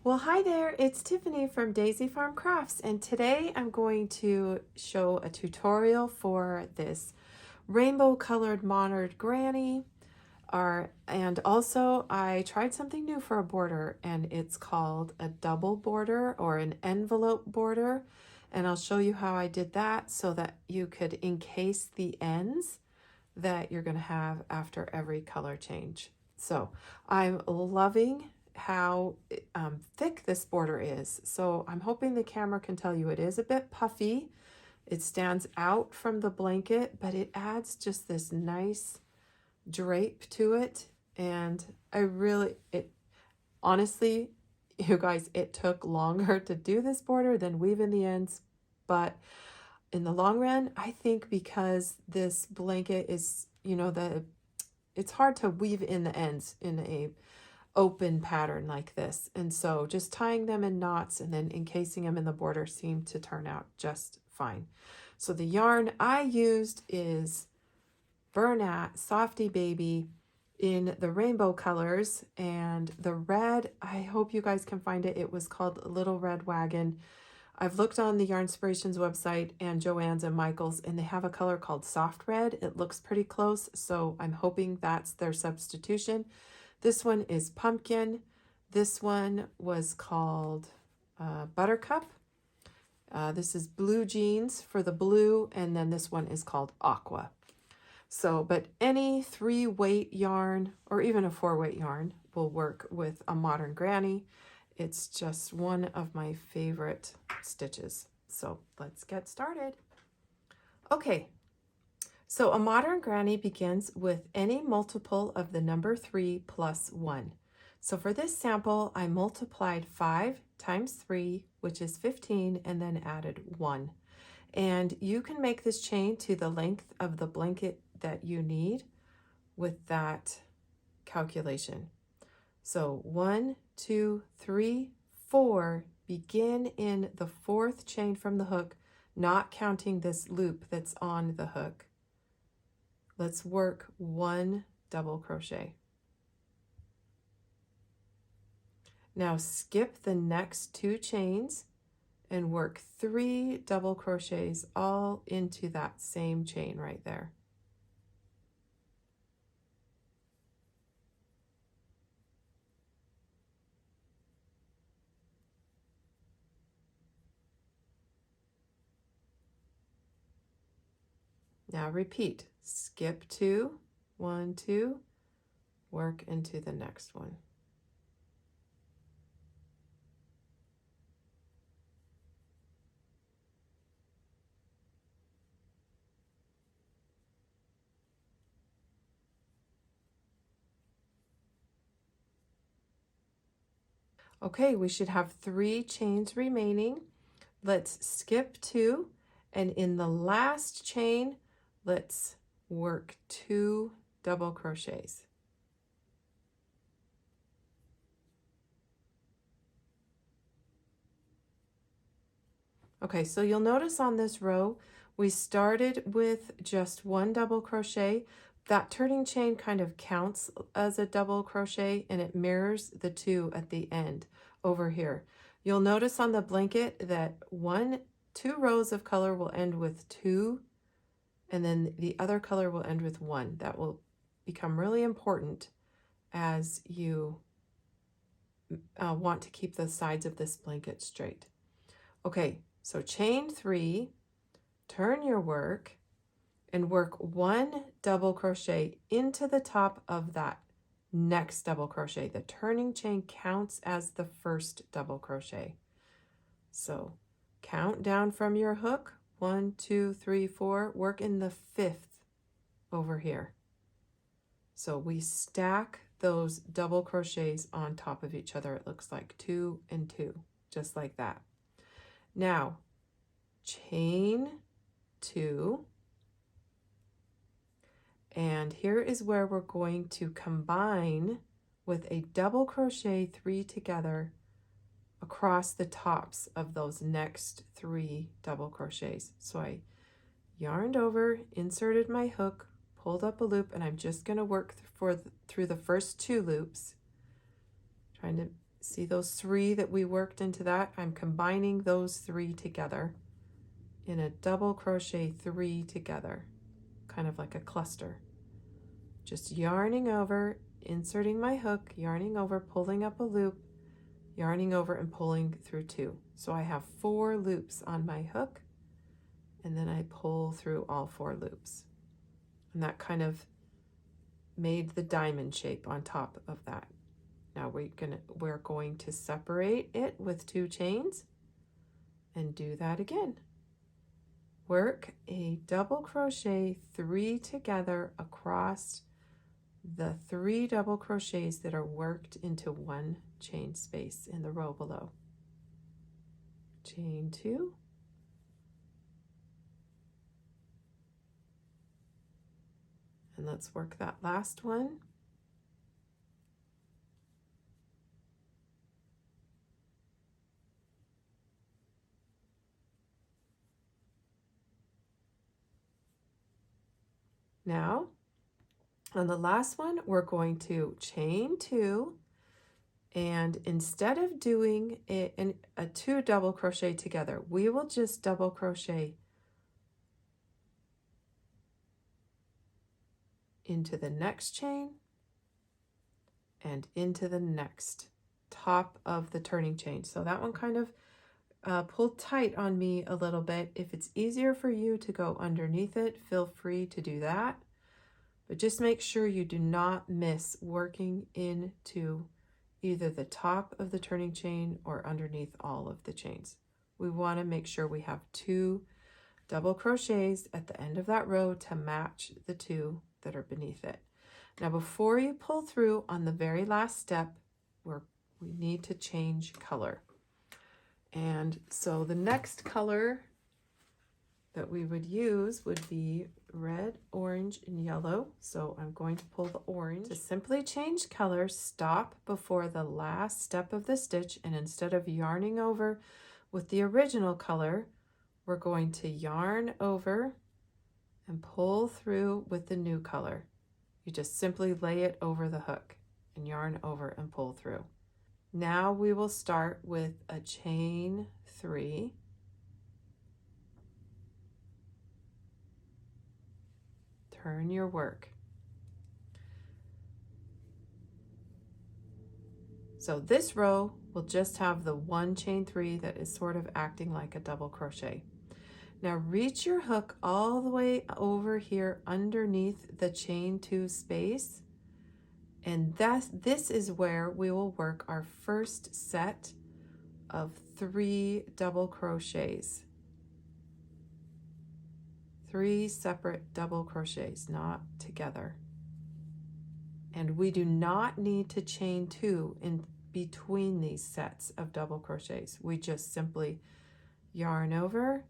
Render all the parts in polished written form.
Well, hi there, it's Tiffany from Daisy Farm Crafts, and today I'm going to show a tutorial for this rainbow colored monarch granny. And also I tried something new for a border, and it's called a double border or an envelope border. And I'll show you how I did that so that you could encase the ends that you're going to have after every color change. So I'm loving how thick this border is. So I'm hoping the camera can tell you it is a bit puffy. It stands out from the blanket, but it adds just this nice drape to it. And honestly, you guys, it took longer to do this border than weaving the ends, but in the long run, I think because this blanket is, it's hard to weave in the ends in a open pattern like this. And so just tying them in knots and then encasing them in the border seemed to turn out just fine. So the yarn I used is Bernat Softy Baby in the rainbow colors, and the red, I hope you guys can find it. It was called Little Red Wagon. I've looked on the Yarnspirations website and Joann's and Michael's, and they have a color called Soft Red. It looks pretty close, so I'm hoping that's their substitution. This one is Pumpkin. This one was called Buttercup. This is Blue Jeans for the blue, and then this one is called Aqua. So, but any 3-weight yarn or even a 4-weight yarn will work with a modern granny. It's just one of my favorite stitches. So let's get started. Okay, so a modern granny begins with any multiple of the number 3 plus 1. So for this sample, I multiplied 5 times 3, which is 15, and then added 1. And you can make this chain to the length of the blanket that you need with that calculation. So 1, 2, 3, 4, begin in the 4th chain from the hook, not counting this loop that's on the hook. Let's work 1 double crochet. Now skip the next 2 chains and work 3 double crochets all into that same chain right there. Now repeat, skip 2, 1, 2, work into the next one. Okay, we should have 3 chains remaining. Let's skip 2, and in the last chain, let's work 2 double crochets. Okay, so you'll notice on this row, we started with just 1 double crochet. That turning chain kind of counts as a double crochet, and it mirrors the 2 at the end over here. You'll notice on the blanket that 2 rows of color will end with 2, and then the other color will end with 1. That will become really important as you want to keep the sides of this blanket straight. Okay, so chain 3, turn your work, and work 1 double crochet into the top of that next double crochet. The turning chain counts as the first double crochet. So count down from your hook, 1, 2, 3, 4, work in the 5th over here. So we stack those double crochets on top of each other. It looks like 2 and 2, just like that. Now, chain 2, and here is where we're going to combine with a double crochet 3 together across the tops of those next 3 double crochets. So I yarned over, inserted my hook, pulled up a loop, and I'm just going to work through the first 2 loops, trying to See those 3 that we worked into that? I'm combining those 3 together in a double crochet 3 together, kind of like a cluster. Just yarning over, inserting my hook, yarning over, pulling up a loop, yarning over and pulling through 2. So I have 4 loops on my hook, and then I pull through all 4 loops. And that kind of made the diamond shape on top of that. Now we're going to separate it with 2 chains and do that again. Work a double crochet 3 together across the 3 double crochets that are worked into 1 chain space in the row below. Chain 2, and let's work that last one. Now on the last one, we're going to chain 2, and instead of doing it in a 2 double crochet together, we will just double crochet into the next chain and into the next top of the turning chain. So that one kind of pulled tight on me a little bit. If it's easier for you to go underneath it, feel free to do that. But just make sure you do not miss working into either the top of the turning chain or underneath all of the chains. We want to make sure we have 2 double crochets at the end of that row to match the 2 that are beneath it. Now before you pull through on the very last step, we need to change color. And so the next color that we would use would be red, orange, and yellow. So I'm going to pull the orange. To simply change color, stop before the last step of the stitch, and instead of yarning over with the original color, we're going to yarn over and pull through with the new color. You just simply lay it over the hook and yarn over and pull through. Now we will start with a chain 3. Turn your work. So this row will just have the 1 chain 3 that is sort of acting like a double crochet. Now reach your hook all the way over here underneath the chain 2 space, and this is where we will work our first set of 3 double crochets. 3 separate double crochets, not together. And we do not need to chain 2 in between these sets of double crochets. We just simply yarn over,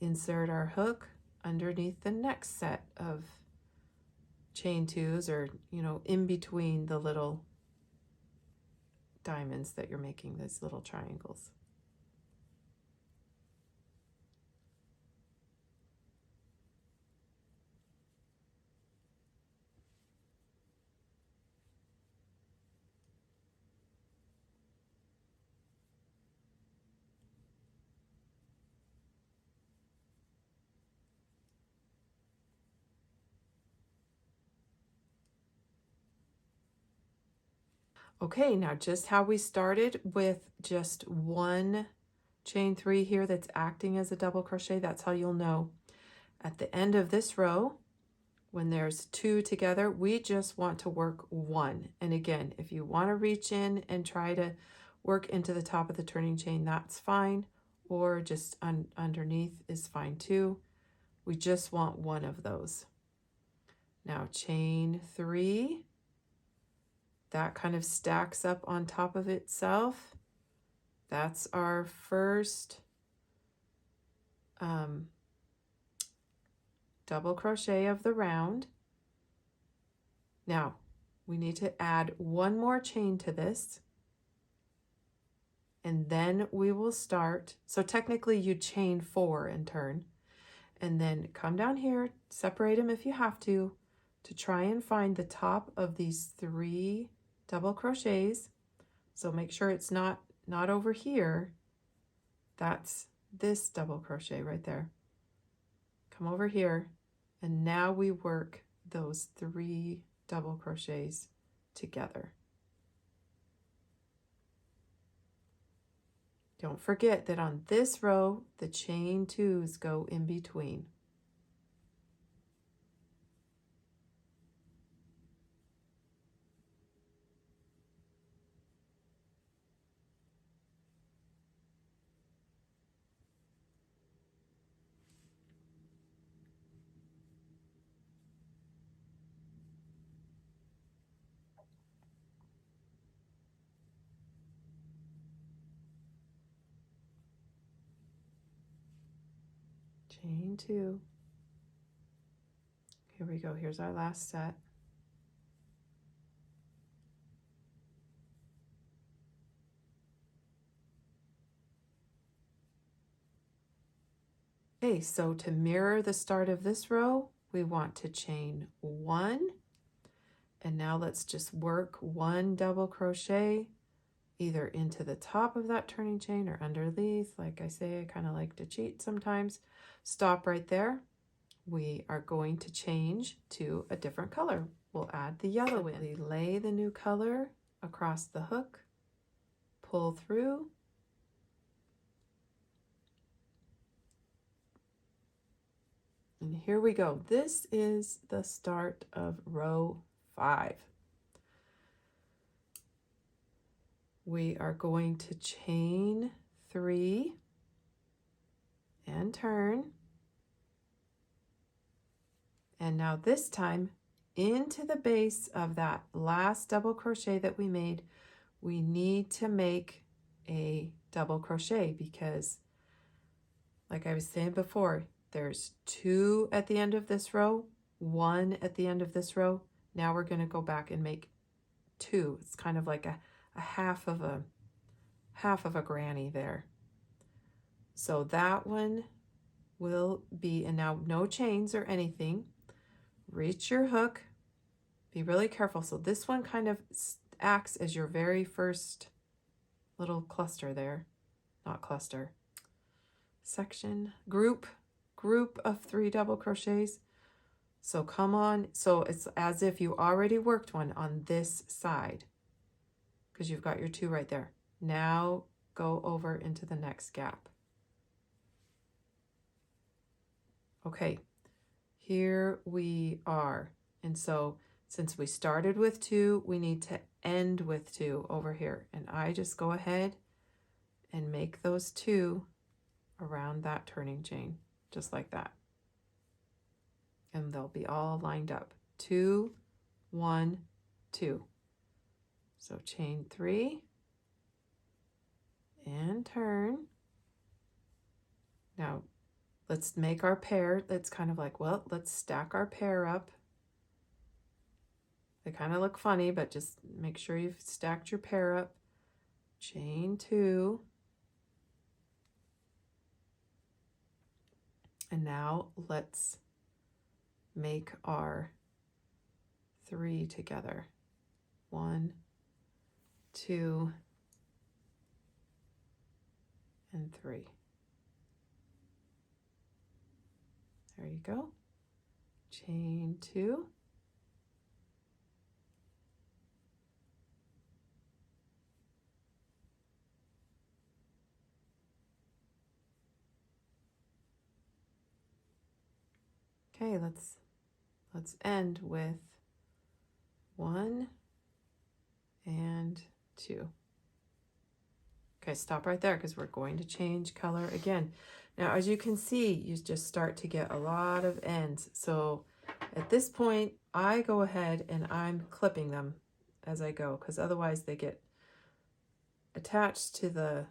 insert our hook underneath the next set of chain 2s, or in between the little diamonds that you're making, these little triangles. Okay, now just how we started with just 1 chain 3 here that's acting as a double crochet, that's how you'll know at the end of this row, when there's 2 together, we just want to work 1. And again, if you want to reach in and try to work into the top of the turning chain, that's fine, or just underneath is fine too. We just want 1 of those. Now chain 3. That kind of stacks up on top of itself. That's our first double crochet of the round. Now we need to add 1 more chain to this, and then we will start. So technically you chain 4 and turn, and then come down here, separate them if you have to try and find the top of these 3 double crochets. So make sure it's not over here. That's this double crochet right there. Come over here, and now we work those 3 double crochets together. Don't forget that on this row, the chain 2s go in between. Chain 2. Here we go. Here's our last set. Okay, so to mirror the start of this row, we want to chain 1, and now let's just work 1 double crochet either into the top of that turning chain or underneath. Like I say, I kind of like to cheat sometimes. Stop right there. We are going to change to a different color. We'll add the yellow in. We lay the new color across the hook, pull through, and here we go. This is the start of row 5. We are going to chain 3 and turn. And now this time, into the base of that last double crochet that we made, we need to make a double crochet because, like I was saying before, there's 2 at the end of this row, 1 at the end of this row. Now we're going to go back and make 2. It's kind of like a half of a granny there. So that one will be, and now no chains or anything. Reach your hook, be really careful. So this one kind of acts as your very first little cluster there, not cluster, section, group of 3 double crochets. So come on, so it's as if you already worked one on this side because you've got your 2 right there. Now go over into the next gap. Okay. Here we are. And so since we started with 2, we need to end with 2 over here. And I just go ahead and make those 2 around that turning chain, just like that. And they'll be all lined up. 2, 1, 2. So chain 3 and turn. Now let's make our pair. That's kind of like, well, let's stack our pair up. They kind of look funny, but just make sure you've stacked your pair up. Chain 2. And now let's make our 3 together. 1, 2, and 3. There you go. Chain 2. Okay, let's end with 1 and 2. Okay, stop right there because we're going to change color again. Now, as you can see, you just start to get a lot of ends. So at this point, I go ahead and I'm clipping them as I go because otherwise they get attached to the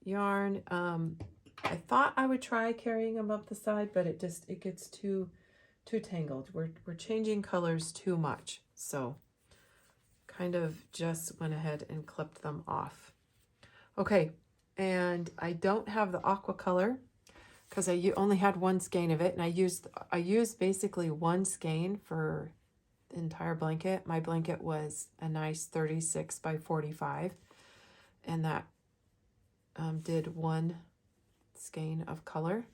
yarn. I thought I would try carrying them up the side, but it gets too tangled. We're changing colors too much. So kind of just went ahead and clipped them off. Okay. And I don't have the aqua color because I only had one skein of it, and I used basically one skein for entire blanket. My blanket was a nice 36 by 45, and that did one skein of color.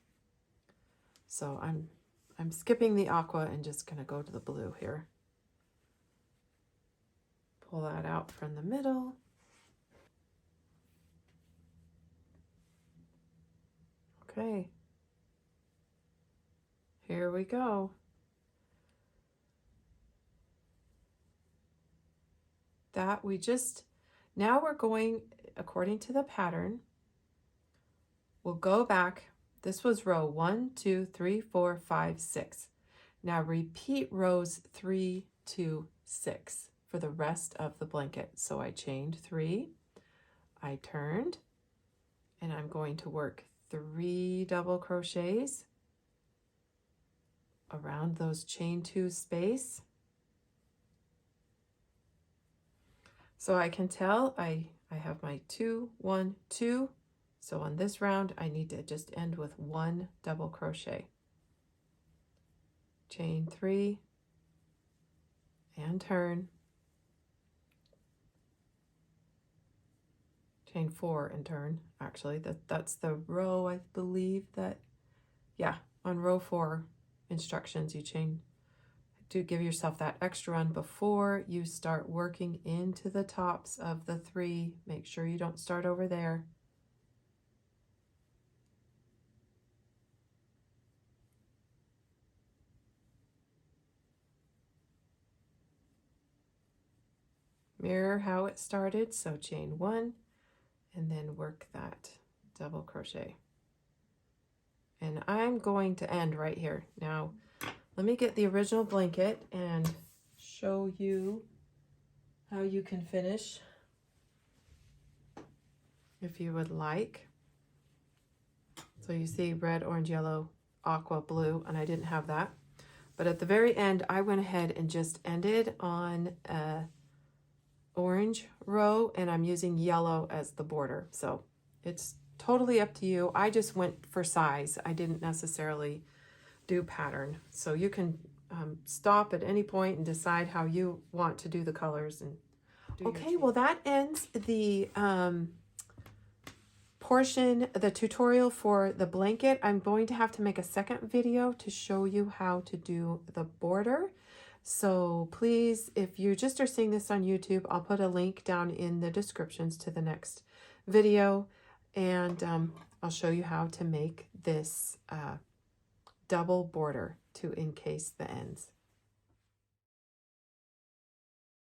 So I'm skipping the aqua and just gonna go to the blue here. Pull that out from the middle. Okay, here we go. That we just, now we're going according to the pattern. We'll go back. This was row 1, 2, 3, 4, 5, 6. Now repeat rows 3, 2, 6 for the rest of the blanket. So I chained 3, I turned, and I'm going to work 3 double crochets around those chain 2 space. So I can tell I have my 2, 1, 2. So on this round, I need to just end with 1 double crochet. Chain 3 and turn. Chain 4 and turn. Actually, that's the row, I believe that, yeah, on row 4 instructions, you chain to give yourself that extra run before you start working into the tops of the 3. Make sure you don't start over there. Mirror how it started, so chain 1 and then work that double crochet. And I'm going to end right here. Now, let me get the original blanket and show you how you can finish if you would like. So you see red, orange, yellow, aqua, blue, and I didn't have that. But at the very end, I went ahead and just ended on a orange row, and I'm using yellow as the border. So it's totally up to you. I just went for size. I didn't necessarily do pattern. So you can stop at any point and decide how you want to do the colors. And okay, well that ends the portion, the tutorial for the blanket. I'm going to have to make a second video to show you how to do the border. So please, if you just are seeing this on YouTube, I'll put a link down in the descriptions to the next video, and I'll show you how to make this double border to encase the ends.